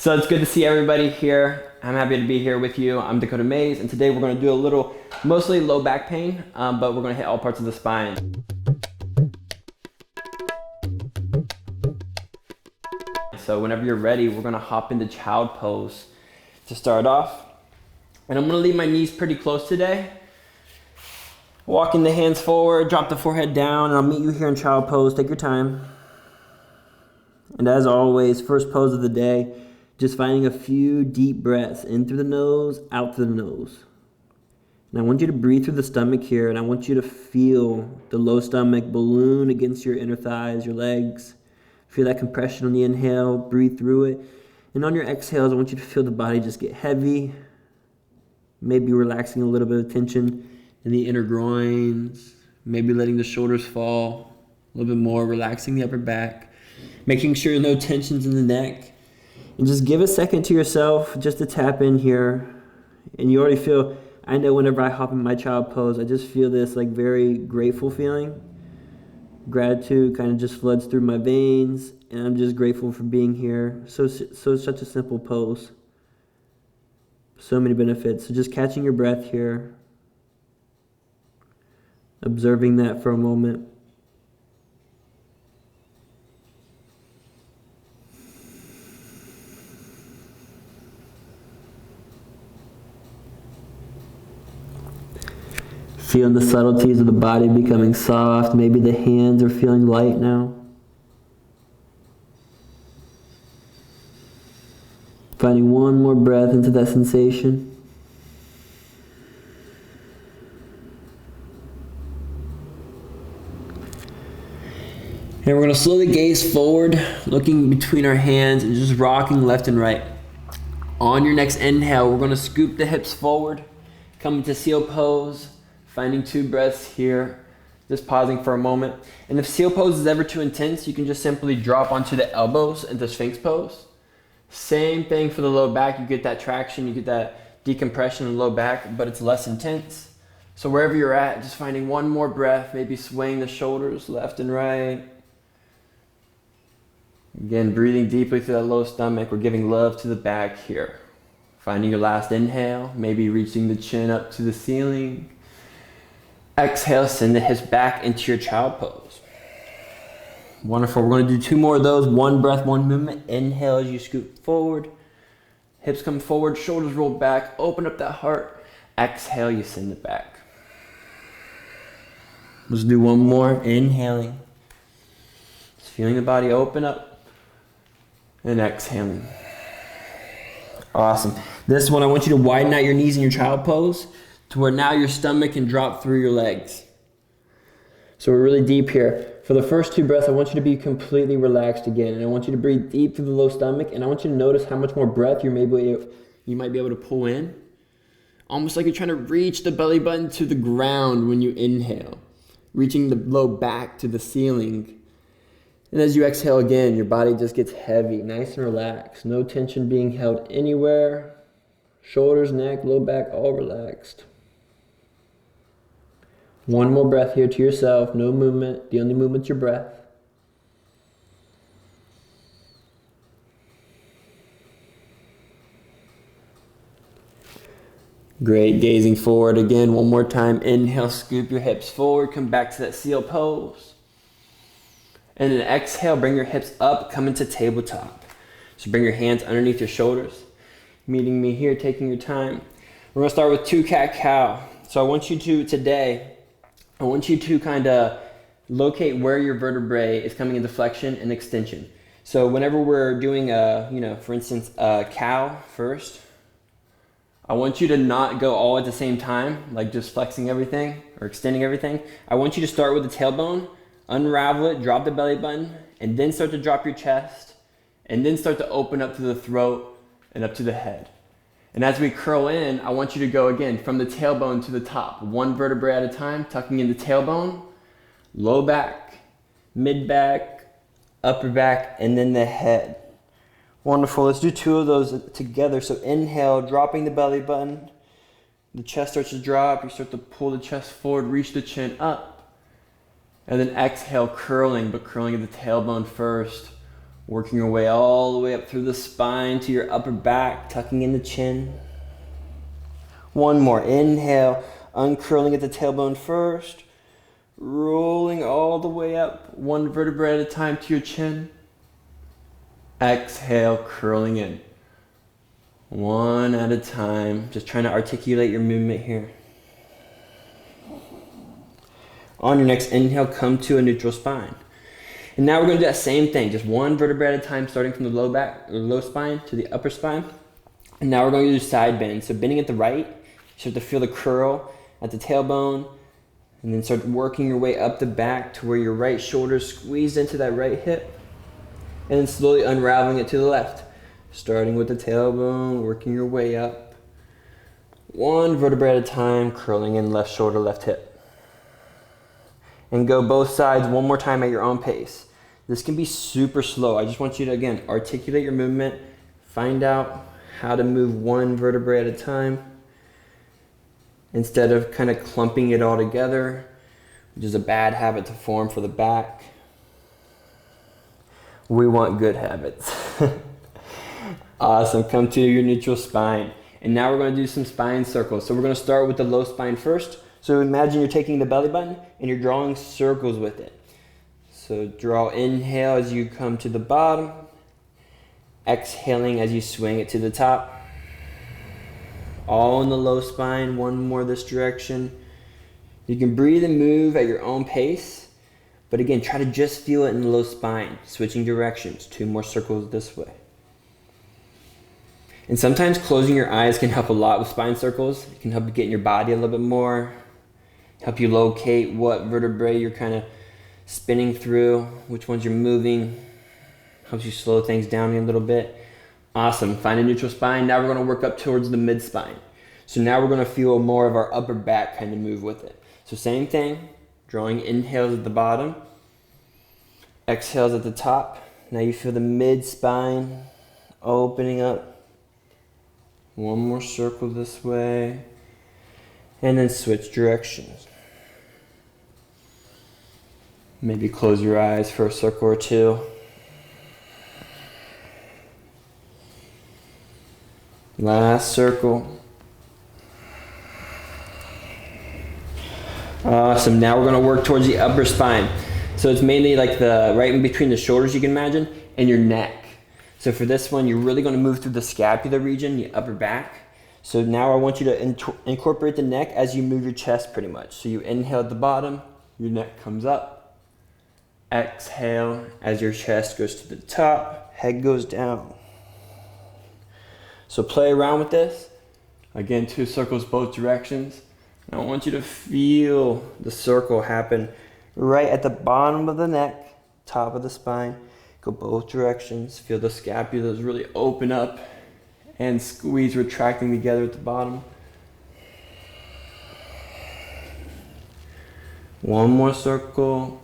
So it's good to see everybody here. I'm happy to be here with you. I'm Dakota Mays, and today we're going to do a little, mostly low back pain, but we're going to hit all parts of the spine. So whenever you're ready, we're going to hop into child pose to start off. And I'm going to leave my knees pretty close today. Walking the hands forward, drop the forehead down, and I'll meet you here in child pose. Take your time. And as always, first pose of the day, just finding a few deep breaths in through the nose, out through the nose. And I want you to breathe through the stomach here, and I want you to feel the low stomach balloon against your inner thighs, your legs. Feel that compression on the inhale, breathe through it. And on your exhales, I want you to feel the body just get heavy, maybe relaxing a little bit of tension in the inner groins, maybe letting the shoulders fall a little bit more, relaxing the upper back, making sure no tensions in the neck. And just give a second to yourself just to tap in here. And you already feel, I know whenever I hop in my child pose, I just feel this like very grateful feeling. Gratitude kind of just floods through my veins, and I'm just grateful for being here. So such a simple pose. So many benefits. So just catching your breath here. Observing that for a moment. Feeling the subtleties of the body becoming soft. Maybe the hands are feeling light now. Finding one more breath into that sensation. And we're going to slowly gaze forward, looking between our hands and just rocking left and right. On your next inhale, we're going to scoop the hips forward, come into seal pose. Finding 2 breaths here, just pausing for a moment. And if seal pose is ever too intense, you can just simply drop onto the elbows into Sphinx pose. Same thing for the low back. You get that traction, you get that decompression in the low back, but it's less intense. So wherever you're at, just finding one more breath, maybe swaying the shoulders left and right. Again, breathing deeply through that low stomach. We're giving love to the back here. Finding your last inhale, maybe reaching the chin up to the ceiling. Exhale, send the hips back into your child pose. Wonderful. We're going to do 2 more of those. 1 breath, 1 movement. Inhale as you scoot forward. Hips come forward, shoulders roll back. Open up that heart. Exhale, you send it back. Let's do 1 more. Inhaling. Just feeling the body open up. And exhaling. Awesome. This one, I want you to widen out your knees in your child pose, to where now your stomach can drop through your legs. So we're really deep here. For the first 2 breaths, I want you to be completely relaxed again. And I want you to breathe deep through the low stomach. And I want you to notice how much more breath you might be able to pull in. Almost like you're trying to reach the belly button to the ground when you inhale. Reaching the low back to the ceiling. And as you exhale again, your body just gets heavy, nice and relaxed. No tension being held anywhere. Shoulders, neck, low back, all relaxed. 1 more breath here to yourself, no movement. The only movement's your breath. Great, gazing forward again, 1 more time. Inhale, scoop your hips forward, come back to that seal pose. And then exhale, bring your hips up, come into tabletop. So bring your hands underneath your shoulders. Meeting me here, taking your time. We're gonna start with 2 cat-cow. So I want you to kind of locate where your vertebrae is coming into flexion and extension. So whenever we're doing for instance, a cow first, I want you to not go all at the same time, like just flexing everything or extending everything. I want you to start with the tailbone, unravel it, drop the belly button, and then start to drop your chest, and then start to open up to the throat and up to the head. And as we curl in, I want you to go again from the tailbone to the top, 1 vertebrae at a time, tucking in the tailbone, low back, mid back, upper back, and then the head. Wonderful. Let's do 2 of those together. So inhale, dropping the belly button. The chest starts to drop. You start to pull the chest forward, reach the chin up. And then exhale, curling, but curling at the tailbone first. Working your way all the way up through the spine to your upper back, tucking in the chin. One more. Inhale, uncurling at the tailbone first. Rolling all the way up, one vertebrae at a time to your chin. Exhale, curling in. One at a time, just trying to articulate your movement here. On your next inhale, come to a neutral spine. And now we're going to do that same thing, just one vertebrae at a time, starting from the low back, or low spine to the upper spine. And now we're going to do side bends. So bending at the right, you start to feel the curl at the tailbone, and then start working your way up the back to where your right shoulder is squeezed into that right hip, and then slowly unraveling it to the left. Starting with the tailbone, working your way up. One vertebrae at a time, curling in left shoulder, left hip. And go both sides one more time at your own pace. This can be super slow. I just want you to, again, articulate your movement, find out how to move one vertebrae at a time instead of kind of clumping it all together, which is a bad habit to form for the back. We want good habits. Awesome, come to your neutral spine. And now we're gonna do some spine circles. So we're gonna start with the low spine first. So imagine you're taking the belly button and you're drawing circles with it. So draw inhale as you come to the bottom, exhaling as you swing it to the top. All in the low spine, one more this direction. You can breathe and move at your own pace, but again, try to just feel it in the low spine, switching directions, 2 more circles this way. And sometimes closing your eyes can help a lot with spine circles. It can help you get in your body a little bit more, help you locate what vertebrae you're kind of spinning through, which ones you're moving, helps you slow things down a little bit. Awesome, find a neutral spine. Now we're gonna work up towards the mid spine. So now we're gonna feel more of our upper back kind of move with it. So same thing, drawing inhales at the bottom, exhales at the top. Now you feel the mid spine opening up. One more circle this way, and then switch directions. Maybe close your eyes for a circle or two. Last circle. Awesome, now we're gonna work towards the upper spine. So it's mainly like the right in between the shoulders, you can imagine, and your neck. So for this one, you're really gonna move through the scapular region, the upper back. So now I want you to incorporate the neck as you move your chest pretty much. So you inhale at the bottom, your neck comes up. Exhale as your chest goes to the top, head goes down. So play around with this. Again, 2 circles both directions. I want you to feel the circle happen right at the bottom of the neck, top of the spine. Go both directions. Feel the scapulas really open up and squeeze, retracting together at the bottom. One more circle.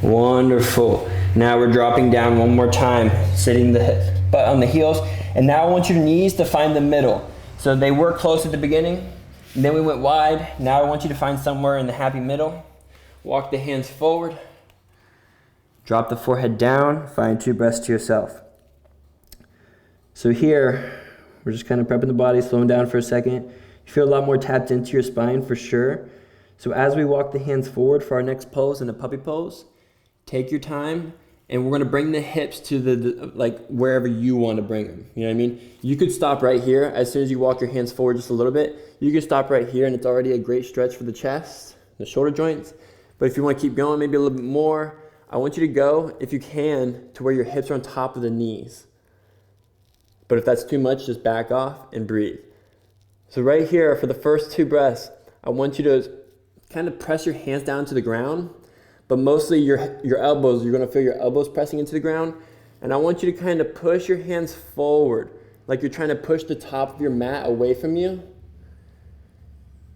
Wonderful. Now we're dropping down one more time, sitting the butt on the heels. And now I want your knees to find the middle. So they were close at the beginning, and then we went wide. Now I want you to find somewhere in the happy middle. Walk the hands forward. Drop the forehead down. Find 2 breaths to yourself. So here, we're just kind of prepping the body, slowing down for a second. You feel a lot more tapped into your spine for sure. So as we walk the hands forward for our next pose in a puppy pose, take your time, and we're gonna bring the hips to the like wherever you wanna bring them. You know what I mean? You could stop right here. As soon as you walk your hands forward just a little bit, you can stop right here, and it's already a great stretch for the chest, the shoulder joints. But if you wanna keep going, maybe a little bit more, I want you to go, if you can, to where your hips are on top of the knees. But if that's too much, just back off and breathe. So right here, for the first 2 breaths, I want you to kind of press your hands down to the ground, but mostly your elbows, you're gonna feel your elbows pressing into the ground. And I want you to kind of push your hands forward, like you're trying to push the top of your mat away from you.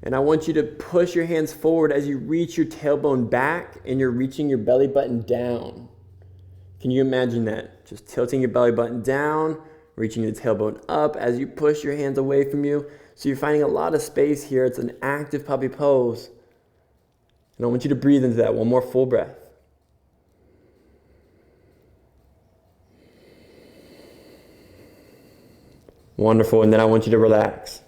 And I want you to push your hands forward as you reach your tailbone back and you're reaching your belly button down. Can you imagine that? Just tilting your belly button down, reaching your tailbone up as you push your hands away from you. So you're finding a lot of space here. It's an active puppy pose. And I want you to breathe into that. One more full breath. Wonderful. And then I want you to relax.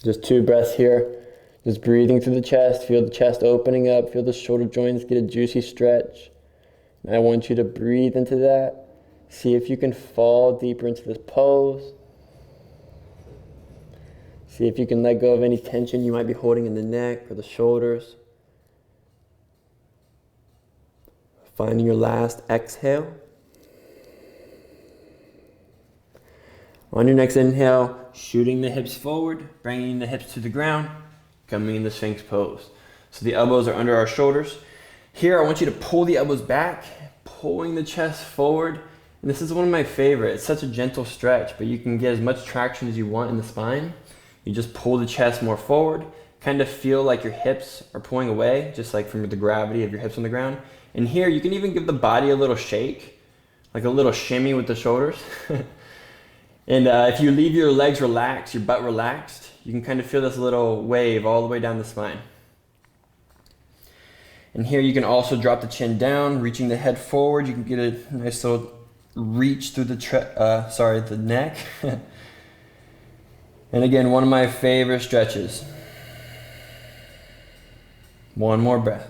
Just 2 breaths here. Just breathing through the chest. Feel the chest opening up. Feel the shoulder joints get a juicy stretch. And I want you to breathe into that. See if you can fall deeper into this pose. See if you can let go of any tension you might be holding in the neck or the shoulders. Finding your last exhale. On your next inhale, shooting the hips forward, bringing the hips to the ground, coming in the Sphinx pose. So the elbows are under our shoulders. Here, I want you to pull the elbows back, pulling the chest forward. And this is one of my favorites. It's such a gentle stretch, but you can get as much traction as you want in the spine. You just pull the chest more forward, kind of feel like your hips are pulling away, just like from the gravity of your hips on the ground. And here, you can even give the body a little shake, like a little shimmy with the shoulders. And if you leave your legs relaxed, your butt relaxed, you can kind of feel this little wave all the way down the spine. And here you can also drop the chin down, reaching the head forward. You can get a nice little reach through the neck. And again, one of my favorite stretches. One more breath.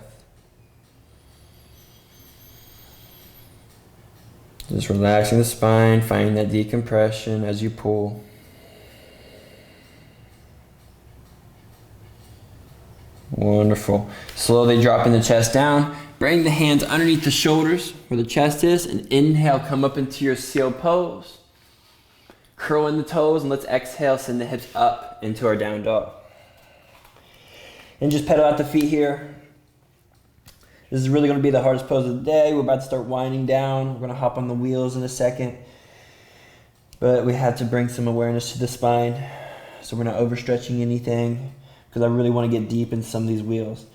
Just relaxing the spine, finding that decompression as you pull. Wonderful. Slowly dropping the chest down. Bring the hands underneath the shoulders where the chest is, and inhale, come up into your seal pose. Curl in the toes, and let's exhale, send the hips up into our down dog. And just pedal out the feet here. This is really going to be the hardest pose of the day. We're about to start winding down. We're going to hop on the wheels in a second. But we have to bring some awareness to the spine, so we're not overstretching anything, because I really want to get deep in some of these wheels.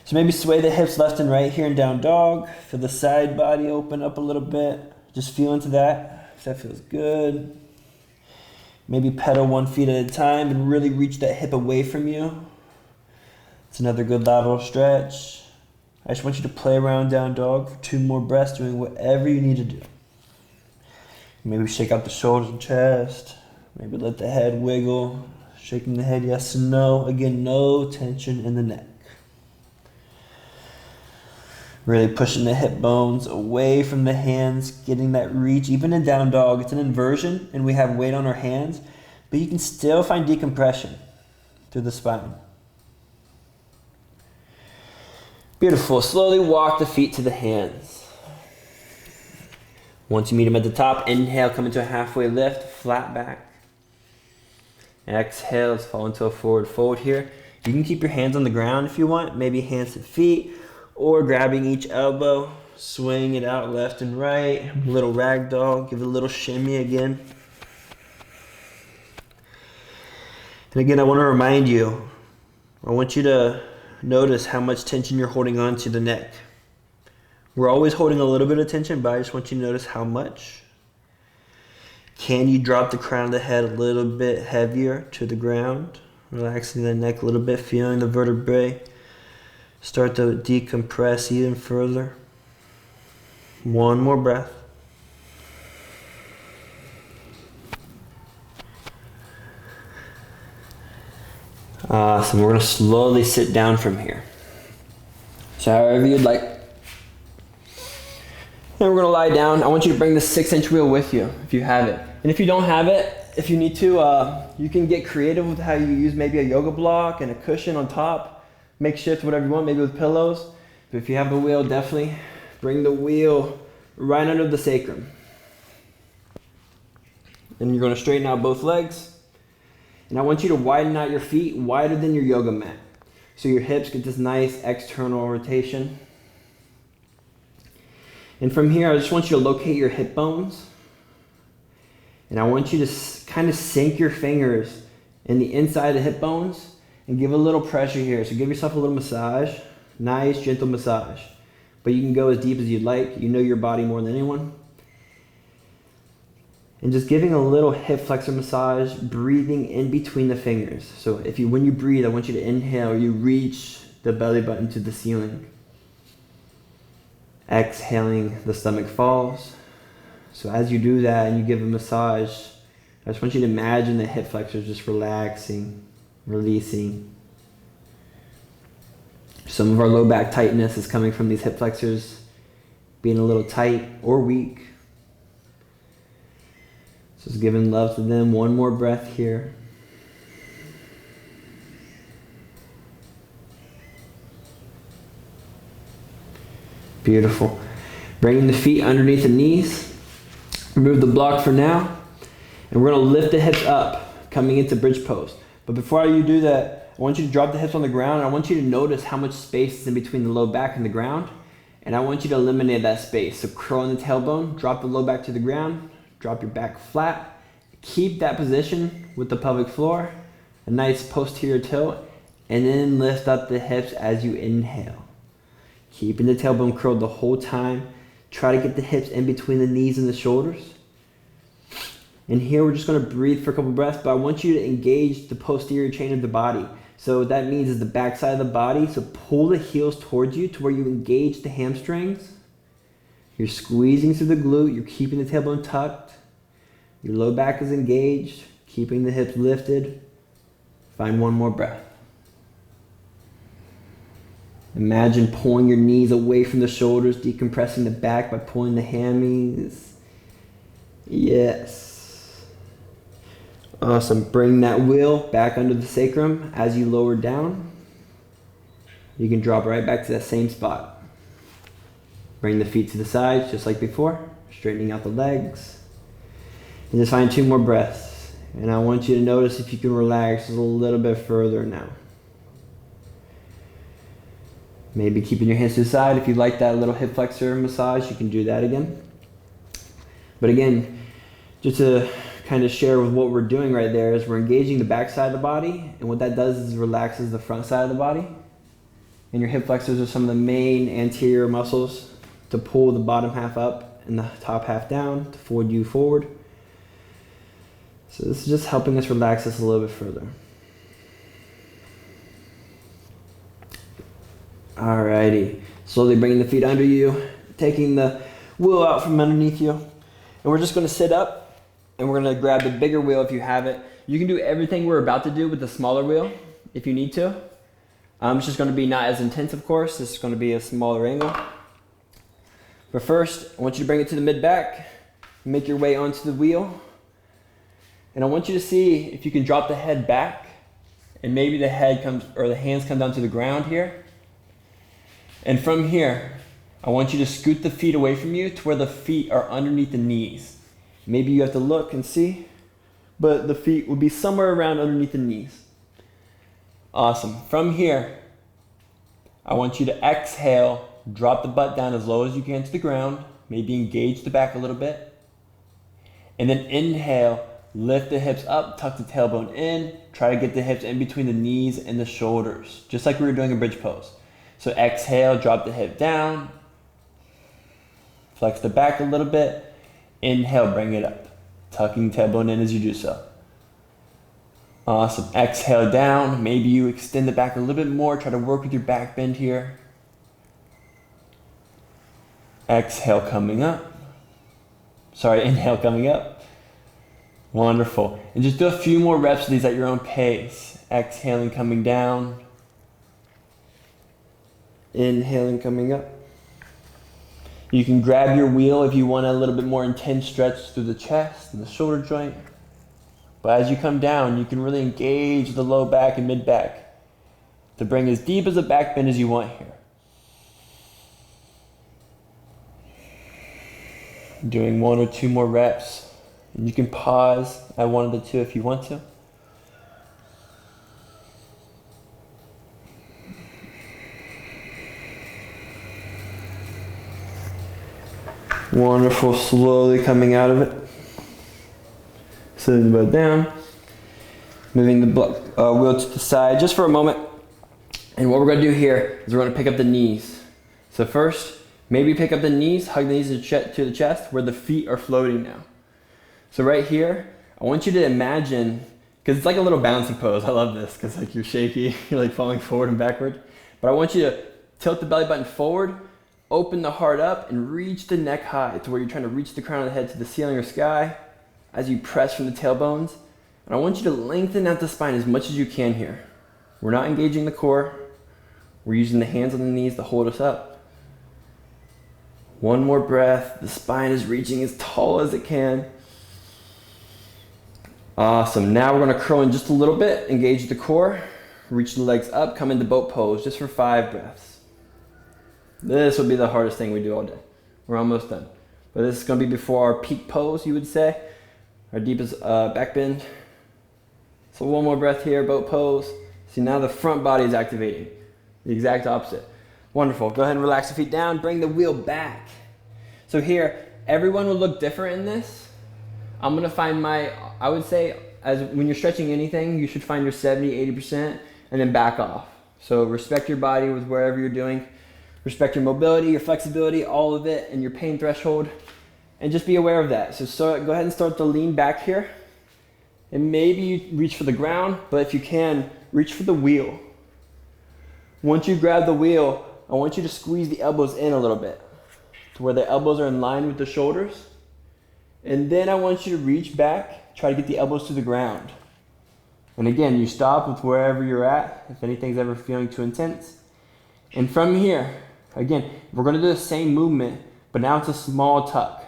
So maybe sway the hips left and right here in down dog. Feel the side body open up a little bit. Just feel into that, if that feels good. Maybe pedal 1 foot at a time and really reach that hip away from you. It's another good lateral stretch. I just want you to play around down dog for 2 more breaths, doing whatever you need to do. Maybe shake out the shoulders and chest. Maybe let the head wiggle. Shaking the head yes and no. Again, no tension in the neck. Really pushing the hip bones away from the hands, getting that reach. Even in down dog, it's an inversion and we have weight on our hands, but you can still find decompression through the spine. Beautiful. Slowly walk the feet to the hands. Once you meet them at the top, inhale, come into a halfway lift, flat back. Exhale, let's fall into a forward fold here. You can keep your hands on the ground if you want, maybe hands to feet, or grabbing each elbow, swaying it out left and right. A little ragdoll, give it a little shimmy again. And again, I want to remind you, I want you to notice how much tension you're holding on to the neck. We're always holding a little bit of tension, but I just want you to notice how much. Can you drop the crown of the head a little bit heavier to the ground? Relaxing the neck a little bit, feeling the vertebrae start to decompress even further. 1 more breath. Awesome. We're going to slowly sit down from here. So however you'd like. Then we're going to lie down. I want you to bring the 6-inch wheel with you if you have it. And if you don't have it, if you need to, you can get creative with how you use maybe a yoga block and a cushion on top. Makeshift, whatever you want, maybe with pillows. But if you have the wheel, definitely bring the wheel right under the sacrum. And you're going to straighten out both legs. And I want you to widen out your feet wider than your yoga mat. So your hips get this nice external rotation. And from here, I just want you to locate your hip bones. And I want you to kind of sink your fingers in the inside of the hip bones and give a little pressure here. So give yourself a little massage, nice, gentle massage. But you can go as deep as you'd like. You know your body more than anyone. And just giving a little hip flexor massage, breathing in between the fingers. So when you breathe, I want you to inhale, you reach the belly button to the ceiling. Exhaling, the stomach falls. So as you do that and you give a massage, I just want you to imagine the hip flexors just relaxing, releasing. Some of our low back tightness is coming from these hip flexors being a little tight or weak. So just giving love to them. One more breath here. Beautiful. Bringing the feet underneath the knees. Remove the block for now. And we're going to lift the hips up, coming into bridge pose. But before you do that, I want you to drop the hips on the ground. And I want you to notice how much space is in between the low back and the ground. And I want you to eliminate that space. So curl in the tailbone, drop the low back to the ground, drop your back flat. Keep that position with the pelvic floor, a nice posterior tilt, and then lift up the hips as you inhale. Keeping the tailbone curled the whole time. Try to get the hips in between the knees and the shoulders. And here we're just going to breathe for a couple breaths, but I want you to engage the posterior chain of the body. So what that means is the back side of the body. So pull the heels towards you to where you engage the hamstrings. You're squeezing through the glute. You're keeping the tailbone tucked. Your low back is engaged, keeping the hips lifted. Find one more breath. Imagine pulling your knees away from the shoulders, decompressing the back by pulling the hammies. Yes. Awesome. Bring that wheel back under the sacrum as you lower down. You can drop right back to that same spot. Bring the feet to the sides just like before, straightening out the legs. And just find 2 more breaths. And I want you to notice if you can relax a little bit further now. Maybe keeping your hands to the side. If you like that little hip flexor massage, you can do that again. But again, just to kind of share with what we're doing right there is we're engaging the back side of the body. And what that does is relaxes the front side of the body. And your hip flexors are some of the main anterior muscles to pull the bottom half up and the top half down to forward you forward. So this is just helping us relax this a little bit further. Alrighty, slowly bringing the feet under you, taking the wheel out from underneath you. And we're just gonna sit up and we're gonna grab the bigger wheel if you have it. You can do everything we're about to do with the smaller wheel if you need to. It's just gonna be not as intense, of course. This is gonna be a smaller angle. But first, I want you to bring it to the mid back, make your way onto the wheel. And I want you to see if you can drop the head back and maybe the head comes, or the hands come down to the ground here. And from here, I want you to scoot the feet away from you to where the feet are underneath the knees. Maybe you have to look and see, but the feet will be somewhere around underneath the knees. Awesome. From here, I want you to exhale, drop the butt down as low as you can to the ground, maybe engage the back a little bit. And then inhale, lift the hips up, tuck the tailbone in, try to get the hips in between the knees and the shoulders, just like we were doing in bridge pose. So exhale, drop the hip down, flex the back a little bit, inhale, bring it up, tucking tailbone in as you do so. Awesome, exhale down, maybe you extend the back a little bit more, try to work with your back bend here. Exhale coming up, inhale coming up. Wonderful, and just do a few more reps of these at your own pace. Exhaling, coming down. Inhaling, coming up. You can grab your wheel if you want a little bit more intense stretch through the chest and the shoulder joint. But as you come down, you can really engage the low back and mid back to bring as deep as a back bend as you want here. Doing 1 or 2 more reps. And you can pause at 1 of the 2 if you want to. Wonderful, slowly coming out of it. Sitting the butt down. Moving the wheel to the side just for a moment. And what we're going to do here is we're going to pick up the knees. So first, maybe pick up the knees, hug the knees to the chest where the feet are floating now. So right here, I want you to imagine, because it's like a little bouncing pose. I love this because like you're shaky, you're like falling forward and backward. But I want you to tilt the belly button forward, open the heart up, and reach the neck high to where you're trying to reach the crown of the head to the ceiling or sky as you press from the tailbones. And I want you to lengthen out the spine as much as you can here. We're not engaging the core. We're using the hands on the knees to hold us up. One more breath. The spine is reaching as tall as it can. Awesome. Now we're going to curl in just a little bit, engage the core, reach the legs up, come into boat pose just for 5 breaths. This will be the hardest thing we do all day. We're almost done. But this is going to be before our peak pose, you would say, our deepest back bend. So one more breath here, boat pose. See, now the front body is activating. The exact opposite. Wonderful. Go ahead and relax the feet down, bring the wheel back. So here, everyone will look different in this. I'm going to find I would say, as when you're stretching anything, you should find your 70, 80% and then back off. So respect your body with wherever you're doing. Respect your mobility, your flexibility, all of it, and your pain threshold. And just be aware of that. So go ahead and start to lean back here. And maybe you reach for the ground, but if you can, reach for the wheel. Once you grab the wheel, I want you to squeeze the elbows in a little bit to where the elbows are in line with the shoulders. And then I want you to reach back, try to get the elbows to the ground. And again, you stop with wherever you're at, if anything's ever feeling too intense. And from here, again, we're going to do the same movement, but now it's a small tuck.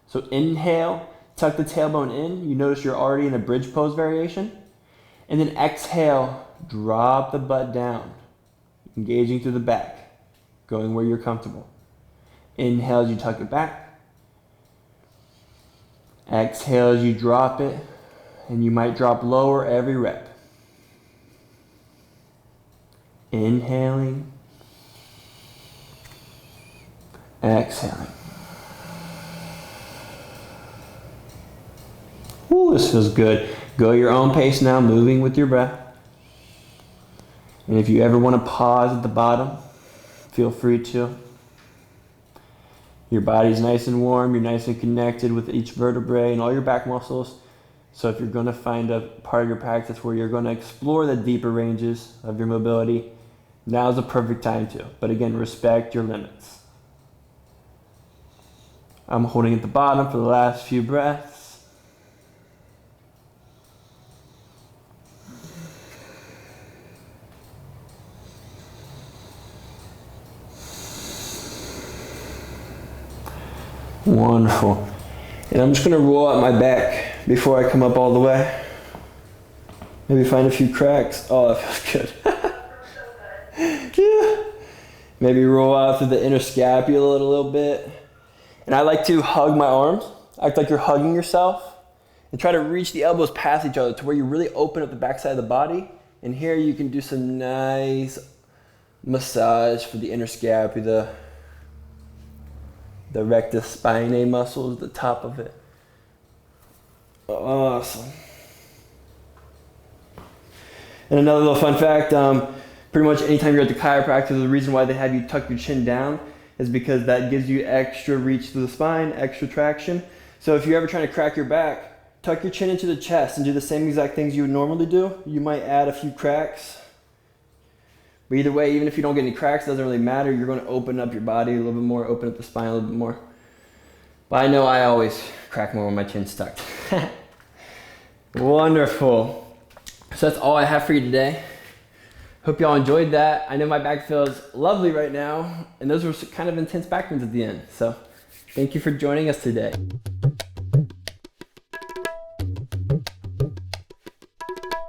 So inhale, tuck the tailbone in. You notice you're already in a bridge pose variation. And then exhale, drop the butt down, engaging through the back, going where you're comfortable. Inhale as you tuck it back. Exhale as you drop it, and you might drop lower every rep. Inhaling, exhaling. Ooh, this feels good. Go your own pace now, moving with your breath. And if you ever want to pause at the bottom, feel free to. Your body's nice and warm, you're nice and connected with each vertebrae and all your back muscles. So if you're going to find a part of your practice where you're going to explore the deeper ranges of your mobility, now's the perfect time to. But again, respect your limits. I'm holding at the bottom for the last few breaths. Wonderful. And I'm just going to roll out my back before I come up all the way. Maybe find a few cracks. Oh, that feels good. Yeah. Maybe roll out through the inner scapula a little bit. And I like to hug my arms. Act like you're hugging yourself. And try to reach the elbows past each other to where you really open up the backside of the body. And here you can do some nice massage for the inner scapula. The rectus spinae muscles, the top of it. Awesome. And another little fun fact, pretty much anytime you're at the chiropractor, the reason why they have you tuck your chin down is because that gives you extra reach to the spine, extra traction. So if you're ever trying to crack your back, tuck your chin into the chest and do the same exact things you would normally do. You might add a few cracks. But either way, even if you don't get any cracks, it doesn't really matter. You're going to open up your body a little bit more, open up the spine a little bit more. But I know I always crack more when my chin's tucked. Wonderful. So that's all I have for you today. Hope y'all enjoyed that. I know my back feels lovely right now, and those were kind of intense back bends at the end. So thank you for joining us today.